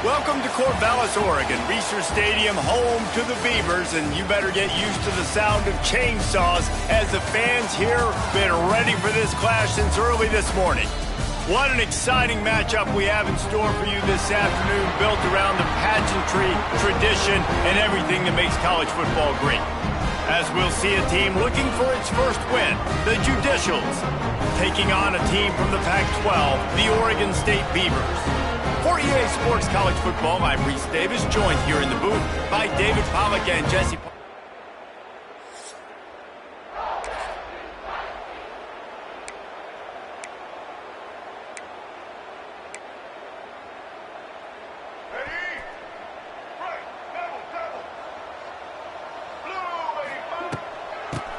Welcome to Corvallis, Oregon, Research Stadium, home to the Beavers, and you better get used to the sound of chainsaws as the fans here have been ready for this clash since early this morning. What an exciting matchup we have in store for you this afternoon, built around the pageantry, tradition, and everything that makes college football great. As we'll see a team looking for its first win, the Judicials, taking on a team from the Pac-12, the Oregon State Beavers. For EA Sports College Football, I'm Reese Davis, joined here in the booth by David Pollack and Jesse.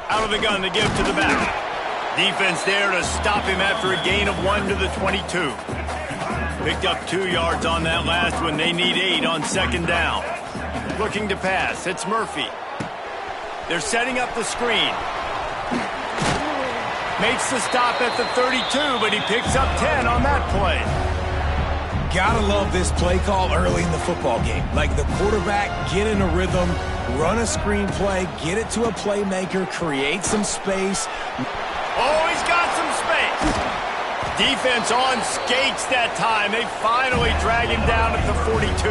Out of the gun to give to the back. Defense there to stop him after a gain of 1 to the 22. Picked up 2 yards on that last one. They need 8 on second down. Looking to pass. It's Murphy. They're setting up the screen. Makes the stop at the 32, but he picks up 10 on that play. Gotta love this play call early in the football game. Like the quarterback, get in a rhythm, run a screen play, get it to a playmaker, create some space. Oh, he's got some space. Defense on skates that time. They finally drag him down at the 42.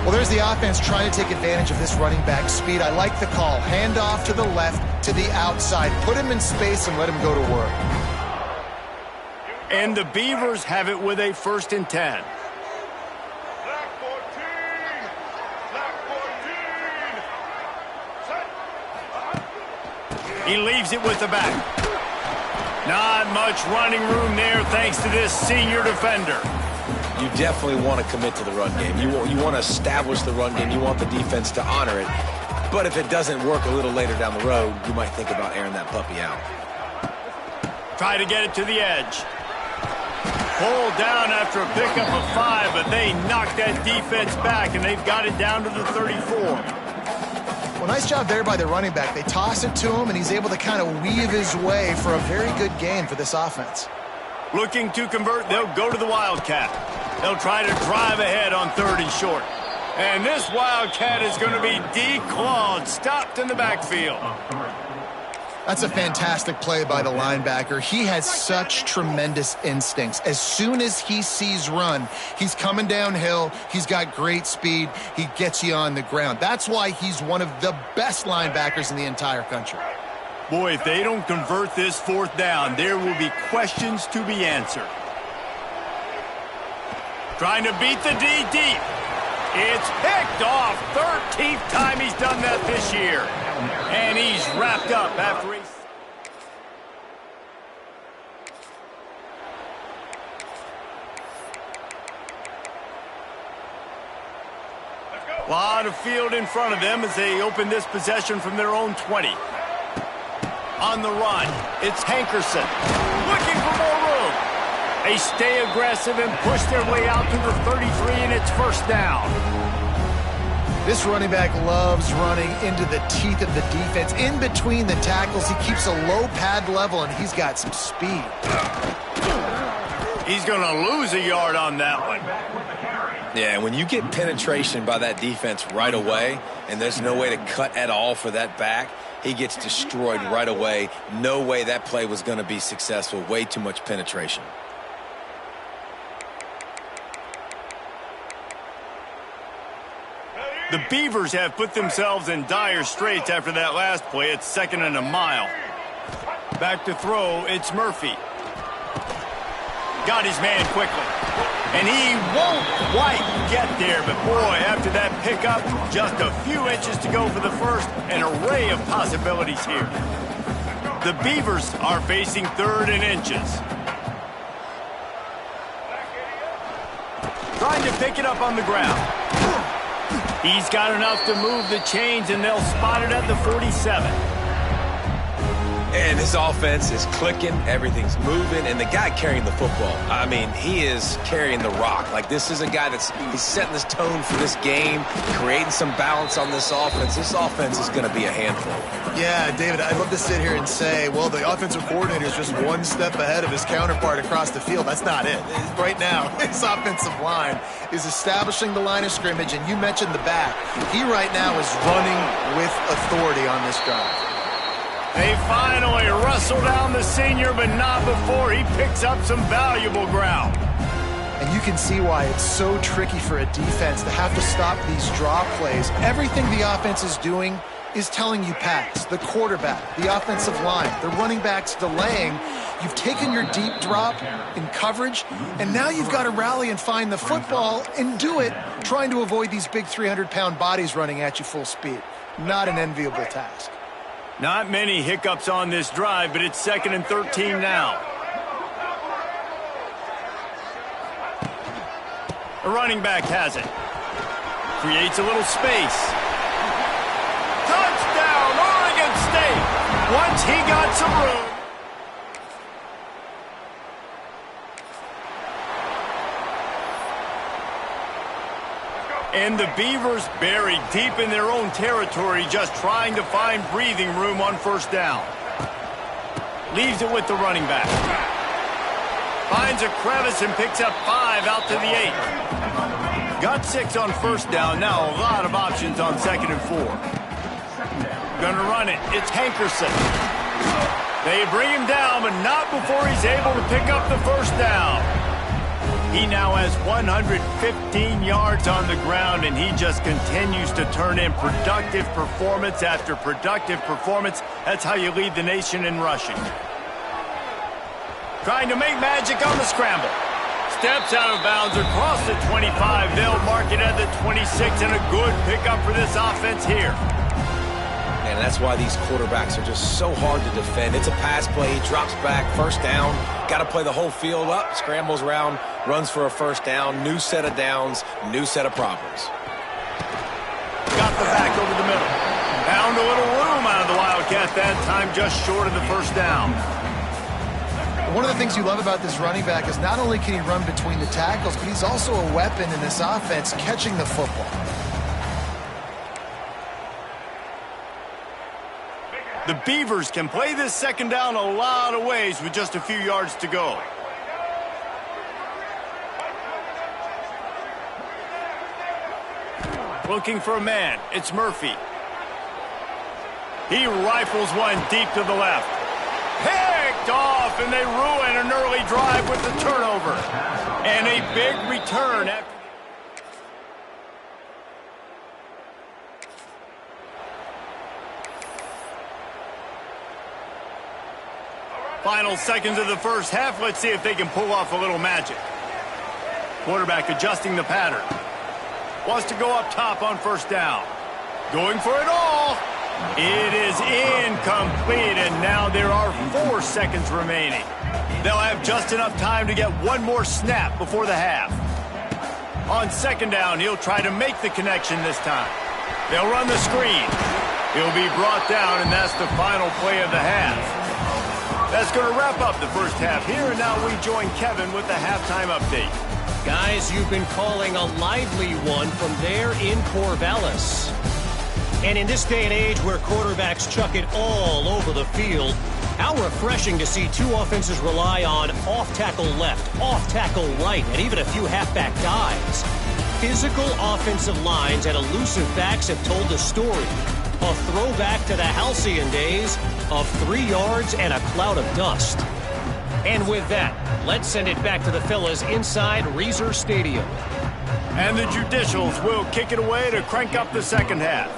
Well, there's the offense trying to take advantage of this running back speed. I like the call. Hand off to the left, to the outside. Put him in space and let him go to work. And the Beavers have it with a 1st and 10. Black 14. Black 14. He leaves it with the back. Not much running room there thanks to this senior defender. You definitely want to commit to the run game. You want to establish the run game. You want the defense to honor it. But if it doesn't work a little later down the road, you might think about airing that puppy out. Try to get it to the edge. Pulled down after a pickup of 5, but they knocked that defense back, and they've got it down to the 34. Well, nice job there by the running back. They toss it to him, and he's able to kind of weave his way for a very good gain for this offense. Looking to convert, they'll go to the Wildcat. They'll try to drive ahead on 3rd and short. And this Wildcat is going to be declawed, stopped in the backfield. That's a fantastic play by the linebacker. He has such tremendous instincts. As soon as he sees run, he's coming downhill. He's got great speed. He gets you on the ground. That's why he's one of the best linebackers in the entire country. Boy, if they don't convert this 4th down, there will be questions to be answered. Trying to beat the D deep. It's picked off. 13th time he's done that this year. And he's wrapped up after he... A lot of field in front of them as they open this possession from their own 20. On the run, it's Hankerson. Looking for more room. They stay aggressive and push their way out to the 33, and it's 1st down. This running back loves running into the teeth of the defense. In between the tackles, he keeps a low pad level, and he's got some speed. He's going to lose a yard on that one. Yeah, when you get penetration by that defense right away, and there's no way to cut at all for that back, he gets destroyed right away. No way that play was going to be successful. Way too much penetration. The Beavers have put themselves in dire straits after that last play. It's 2nd and a mile. Back to throw, it's Murphy. Got his man quickly. And he won't quite get there, but boy, after that pickup, just a few inches to go for the 1st. An array of possibilities here. The Beavers are facing 3rd and inches. Trying to pick it up on the ground. He's got enough to move the chains, and they'll spot it at the 47. And his offense is clicking, everything's moving, and the guy carrying the football, I mean, he is carrying the rock. Like, this is a guy he's setting this tone for this game, creating some balance on this offense. This offense is going to be a handful. Yeah, David, I'd love to sit here and say, well, the offensive coordinator is just one step ahead of his counterpart across the field. That's not it. Right now, his offensive line is establishing the line of scrimmage, and you mentioned the back. He right now is running with authority on this drive. They finally wrestle down the senior, but not before he picks up some valuable ground. And you can see why it's so tricky for a defense to have to stop these draw plays. Everything the offense is doing is telling you pass. The quarterback, the offensive line, the running backs delaying. You've taken your deep drop in coverage, and now you've got to rally and find the football and do it, trying to avoid these big 300-pound bodies running at you full speed. Not an enviable task. Not many hiccups on this drive, but it's 2nd and 13 now. The running back has it. Creates a little space. Touchdown, Oregon State! Once he got some room. And the Beavers buried deep in their own territory, just trying to find breathing room on 1st down. Leaves it with the running back. Finds a crevice and picks up 5 out to the 8. Got 6 on 1st down. Now a lot of options on 2nd and 4. Gonna run it. It's Hankerson. They bring him down, but not before he's able to pick up the 1st down. He now has 115 yards on the ground, and he just continues to turn in productive performance after productive performance. That's how you lead the nation in rushing. Trying to make magic on the scramble. Steps out of bounds across the 25. They'll mark it at the 26, and a good pickup for this offense here. And that's why these quarterbacks are just so hard to defend. It's a pass play. He drops back, 1st down. Got to play the whole field up, scrambles around, runs for a 1st down. New set of downs, new set of problems. Got the back over the middle. Found a little room out of the Wildcat that time, just short of the 1st down. One of the things you love about this running back is not only can he run between the tackles, but he's also a weapon in this offense catching the football. The Beavers can play this 2nd down a lot of ways with just a few yards to go. Looking for a man. It's Murphy. He rifles one deep to the left. Picked off, and they ruin an early drive with the turnover. And a big return after. Final seconds of the 1st half. Let's see if they can pull off a little magic. Quarterback adjusting the pattern. Wants to go up top on 1st down. Going for it all. It is incomplete, and now there are 4 seconds remaining. They'll have just enough time to get one more snap before the half. On 2nd down, he'll try to make the connection this time. They'll run the screen. He'll be brought down, and that's the final play of the half. That's going to wrap up the 1st half here, and now we join Kevin with the halftime update. Guys, you've been calling a lively one from there in Corvallis. And in this day and age where quarterbacks chuck it all over the field, how refreshing to see 2 offenses rely on off-tackle left, off-tackle right, and even a few halfback dives. Physical offensive lines and elusive backs have told the story. A throwback to the halcyon days of 3 yards and a cloud of dust. And with that, let's send it back to the fellas inside Reser Stadium. And the Judicials will kick it away to crank up the 2nd half.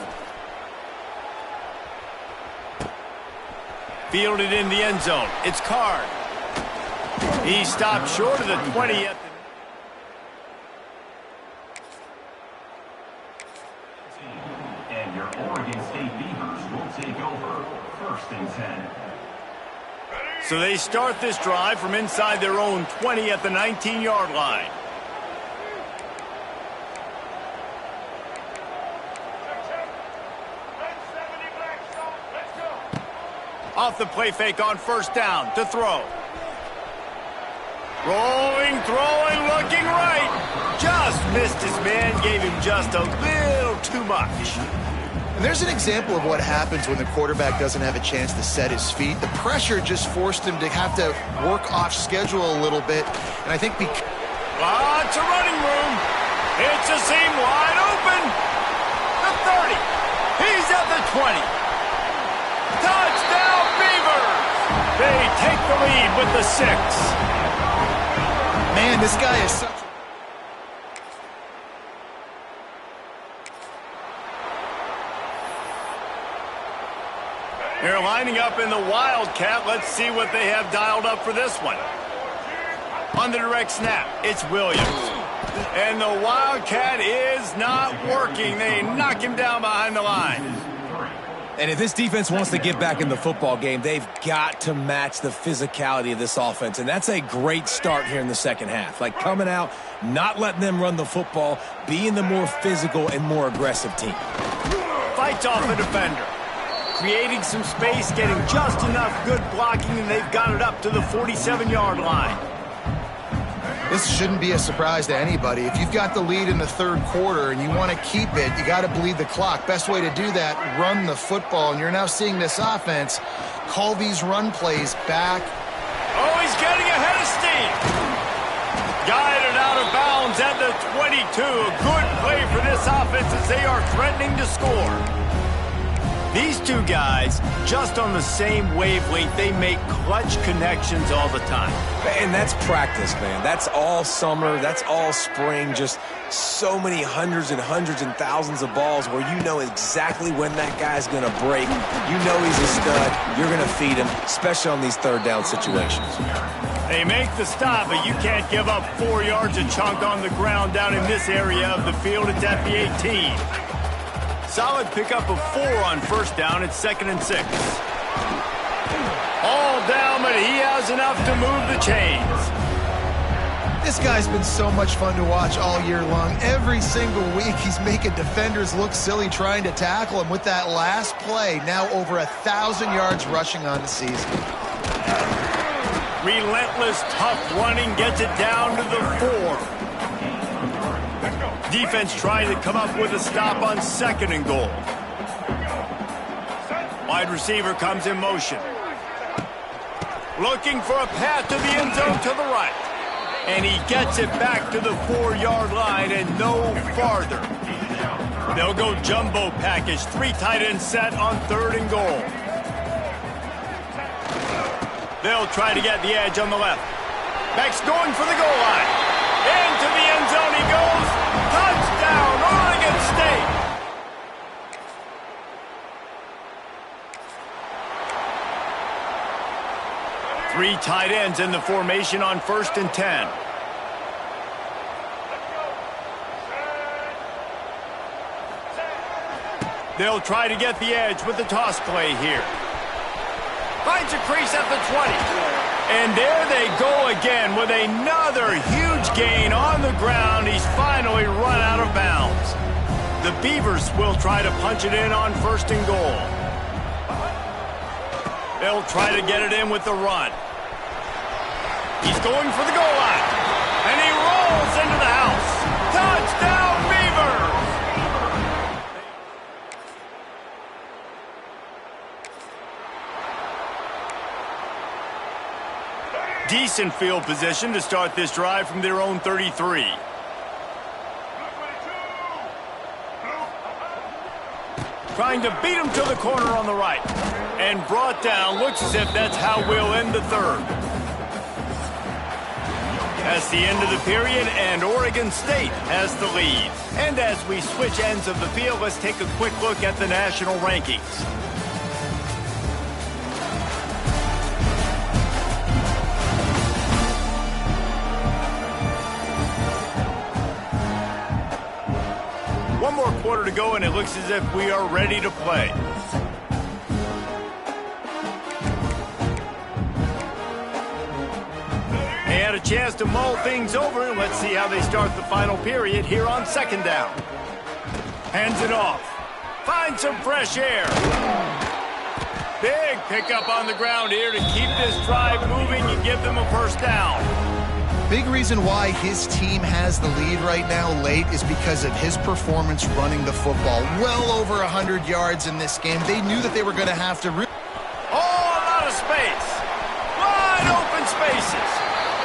Fielded in the end zone. It's Card. He stopped short of the 20 at the... And your Oregon State Beavers will take over 1st and 10. So they start this drive from inside their own 20 at the 19-yard line. Off the play fake on first down to throw. Rolling, throwing, looking right. Just missed his man, gave him just a little too much. And there's an example of what happens when the quarterback doesn't have a chance to set his feet. The pressure just forced him to have to work off schedule a little bit. And I think lots of running room. It's a seam wide open. The 30. He's at the 20. Touchdown, Beavers. They take the lead with the 6. Man, this guy is such... They're lining up in the Wildcat. Let's see what they have dialed up for this one. On the direct snap, it's Williams. And the Wildcat is not working. They knock him down behind the line. And if this defense wants to get back in the football game, they've got to match the physicality of this offense. And that's a great start here in the second half. Like coming out, not letting them run the football, being the more physical and more aggressive team. Fights off a defender. Creating some space, getting just enough good blocking, and they've got it up to the 47-yard line. This shouldn't be a surprise to anybody. If you've got the lead in the third quarter and you want to keep it, you got to bleed the clock. Best way to do that, run the football. And you're now seeing this offense call these run plays back. Oh, he's getting ahead of steam. Guided out of bounds at the 22. A good play for this offense as they are threatening to score. These two guys, just on the same wavelength, they make clutch connections all the time. And that's practice, man. That's all summer. That's all spring. Just so many hundreds and hundreds and thousands of balls where you know exactly when that guy's going to break. You know he's a stud. You're going to feed him, especially on these third down situations. They make the stop, but you can't give up 4 yards a chunk on the ground down in this area of the field. It's at the 18. Solid pickup of 4 on first down. It's 2nd and 6. All down, but he has enough to move the chains. This guy's been so much fun to watch all year long. Every single week, he's making defenders look silly trying to tackle him with that last play. Now over 1,000 yards rushing on the season. Relentless, tough running gets it down to the 4. Defense trying to come up with a stop on 2nd and goal. Wide receiver comes in motion. Looking for a path to the end zone to the right. And he gets it back to the 4-yard line and no farther. They'll go jumbo package. 3 tight ends set on 3rd and goal. They'll try to get the edge on the left. Max going for the goal line. Into the end zone he goes. Touchdown, Oregon State. Three tight ends in the formation on 1st and 10. They'll try to get the edge with the toss play here. Finds a crease at the 20. And there they go again with another huge gain on the ground. He's finally run out of bounds. The Beavers will try to punch it in on 1st and goal. They'll try to get it in with the run. He's going for the goal line. And he rolls into the house. Touchdown, Beavers! Decent field position to start this drive from their own 33. Trying to beat him to the corner on the right. And brought down. Looks as if that's how we'll end the 3rd. That's the end of the period, and Oregon State has the lead. And as we switch ends of the field, let's take a quick look at the national rankings. One more quarter to go, and it looks as if we are ready to play. They had a chance to mull things over, and let's see how they start the final period here on 2nd down. Hands it off. Find some fresh air. Big pickup on the ground here to keep this drive moving and give them a first down. Big reason why his team has the lead right now late is because of his performance running the football. Well over 100 yards in this game. They knew that they were going to have to... Oh, a lot of space. Wide open spaces.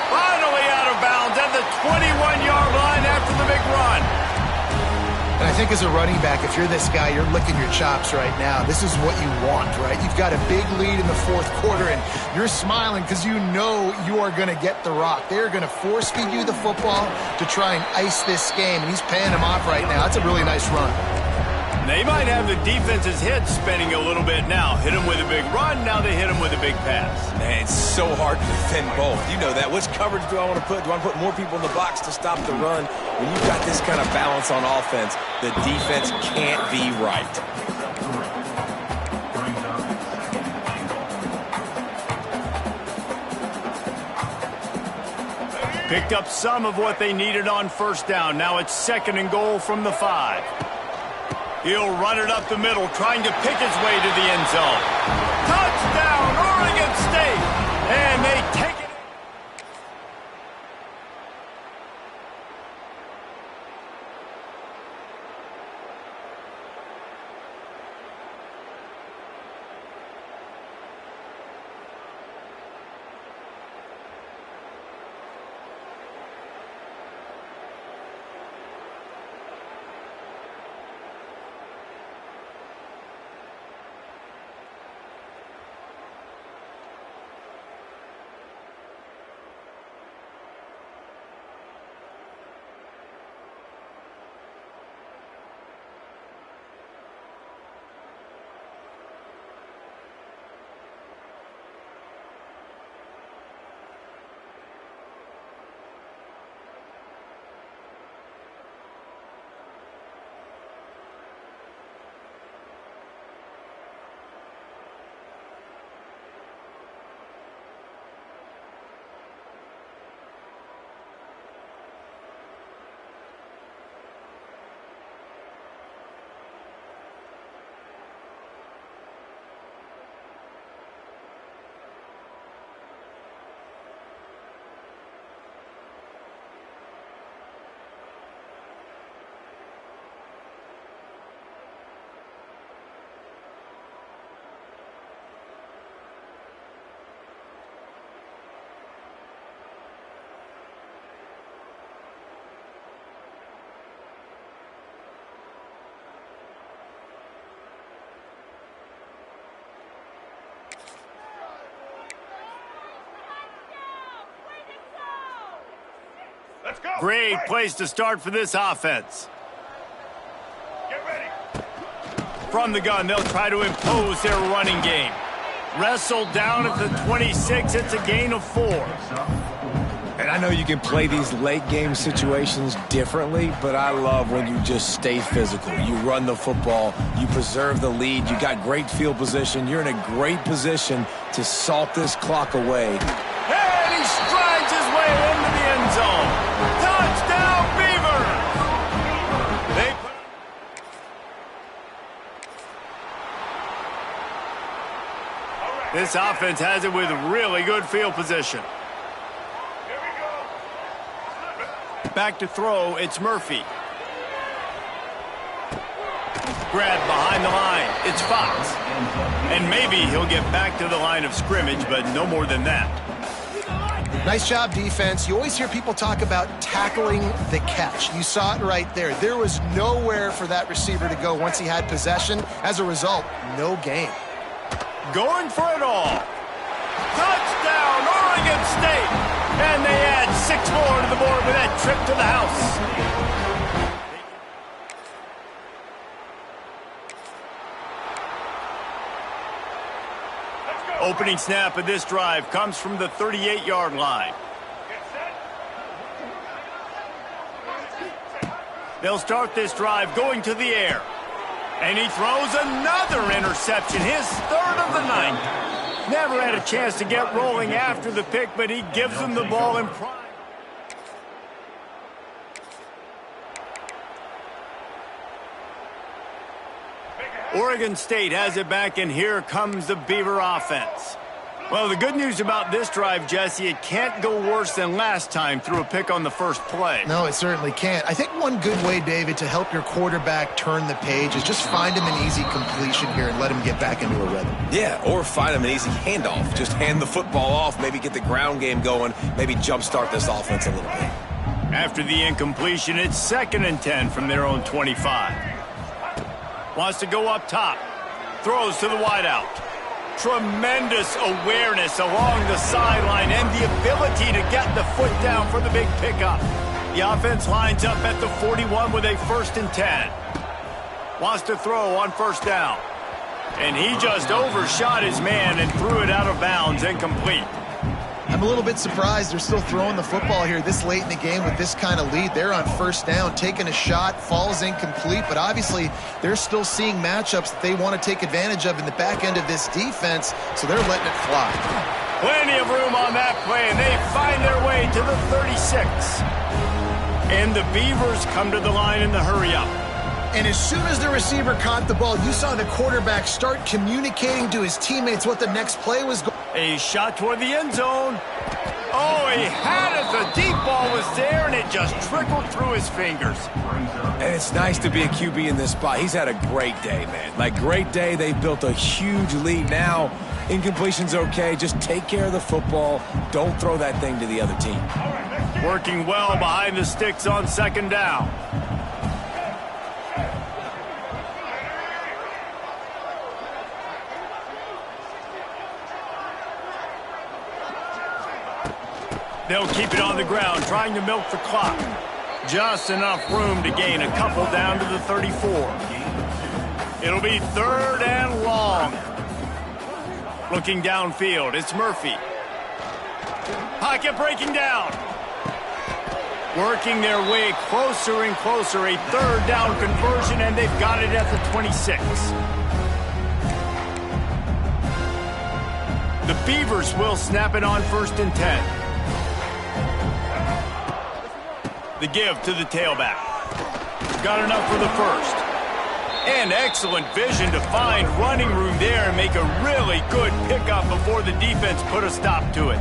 Finally out of bounds at the 21-yard line after the big run. And I think as a running back, if you're this guy, you're licking your chops right now. This is what you want, right? You've got a big lead in the fourth quarter, and you're smiling because you know you are going to get the rock. They're going to force feed you the football to try and ice this game, and he's paying him off right now. That's a really nice run. They might have the defense's head spinning a little bit now. Hit him with a big run, now they hit him with a big pass. Man, it's so hard to defend both. You know that. Which coverage do I want to put? Do I want to put more people in the box to stop the run? When you've got this kind of balance on offense, the defense can't be right. Picked up some of what they needed on first down. Now it's 2nd and goal from the 5. He'll run it up the middle, trying to pick his way to the end zone. Touchdown, Oregon State! And they take it. Let's go. Great Right. place to start for this offense. Get ready. From the gun, they'll try to impose their running game. Wrestled down at the 26. It's a gain of 4. And I know you can play these late game situations differently, but I love when you just stay physical. You run the football, you preserve the lead, you got great field position, you're in a great position to salt this clock away. And he strides his way into the end zone. Touchdown, Beavers! This offense has it with really good field position. Here we go. Back to throw, it's Murphy. Grab behind the line, it's Fox. And maybe he'll get back to the line of scrimmage, but no more than that. Nice job, defense. You always hear people talk about tackling the catch. You saw it right there. There was nowhere for that receiver to go once he had possession. As a result, no gain. Going for it all. Touchdown, Oregon State! And they add 6 more to the board with that trip to the house. Opening snap of this drive comes from the 38-yard line. They'll start this drive going to the air. And he throws another interception, his 3rd of the night. Never had a chance to get rolling after the pick, but he gives them the ball in prime. Make it Oregon State has it back, and here comes the Beaver offense. Well, the good news about this drive, Jesse, it can't go worse than last time through a pick on the first play. No, it certainly can't. I think one good way, David, to help your quarterback turn the page is just find him an easy completion here and let him get back into a rhythm. Yeah, or find him an easy handoff. Just hand the football off, maybe get the ground game going, maybe jumpstart this offense a little bit. After the incompletion, it's 2nd and 10 from their own 25. Wants to go up top. Throws to the wideout. Tremendous awareness along the sideline and the ability to get the foot down for the big pickup. The offense lines up at the 41 with a 1st and 10. Wants to throw on 1st down. And he just overshot his man and threw it out of bounds, incomplete. I'm a little bit surprised they're still throwing the football here this late in the game with this kind of lead. They're on 1st down, taking a shot, falls incomplete, but obviously they're still seeing matchups that they want to take advantage of in the back end of this defense, so they're letting it fly. Plenty of room on that play, and they find their way to the 36. And the Beavers come to the line in the hurry-up. And as soon as the receiver caught the ball, you saw the quarterback start communicating to his teammates what the next play was going. A shot toward the end zone. Oh, he had it. The deep ball was there, and it just trickled through his fingers. And it's nice to be a QB in this spot. He's had a great day, man. Like, great day. They've built a huge lead. Now, incompletion's okay. Just take care of the football. Don't throw that thing to the other team. Working well behind the sticks on 2nd down. They'll keep it on the ground, trying to milk the clock. Just enough room to gain a couple down to the 34. It'll be 3rd and long. Looking downfield, it's Murphy. Pocket breaking down. Working their way closer and closer. A 3rd down conversion, and they've got it at the 26. The Beavers will snap it on 1st and 10. The give to the tailback. Got enough for the 1st. And excellent vision to find running room there and make a really good pickup before the defense put a stop to it.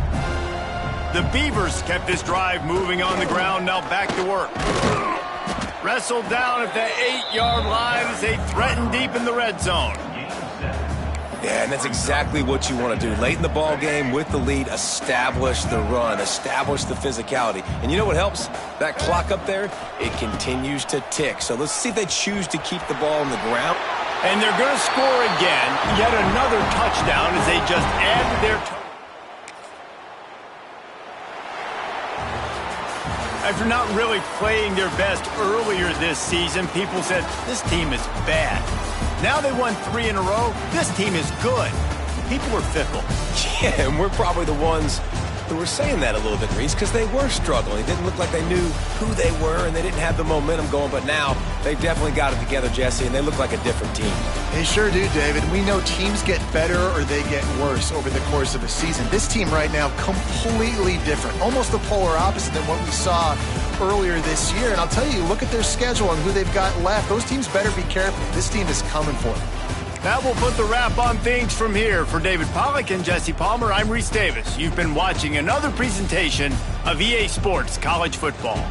The Beavers kept this drive moving on the ground, now back to work. Wrestled down at the 8-yard line as they threaten deep in the red zone. Yeah, and that's exactly what you want to do. Late in the ball game with the lead, establish the run, establish the physicality. And you know what helps? That clock up there, it continues to tick. So let's see if they choose to keep the ball on the ground. And they're going to score again. Yet another touchdown as they just add to their total. After not really playing their best earlier this season, people said, this team is bad. Now they won 3 in a row. This team is good. People are fickle. Yeah, and we're probably the ones who were saying that a little bit, Reese, because they were struggling. It didn't look like they knew who they were, and they didn't have the momentum going. But now they've definitely got it together, Jesse, and they look like a different team. They sure do, David. We know teams get better or they get worse over the course of a season. This team right now, completely different. Almost the polar opposite than what we saw earlier this year. And I'll tell you, look at their schedule and who they've got left. Those teams better be careful. This team is coming for them. That will put the wrap on things from here. For David Pollack and Jesse Palmer, I'm Reese Davis. You've been watching another presentation of EA Sports College Football.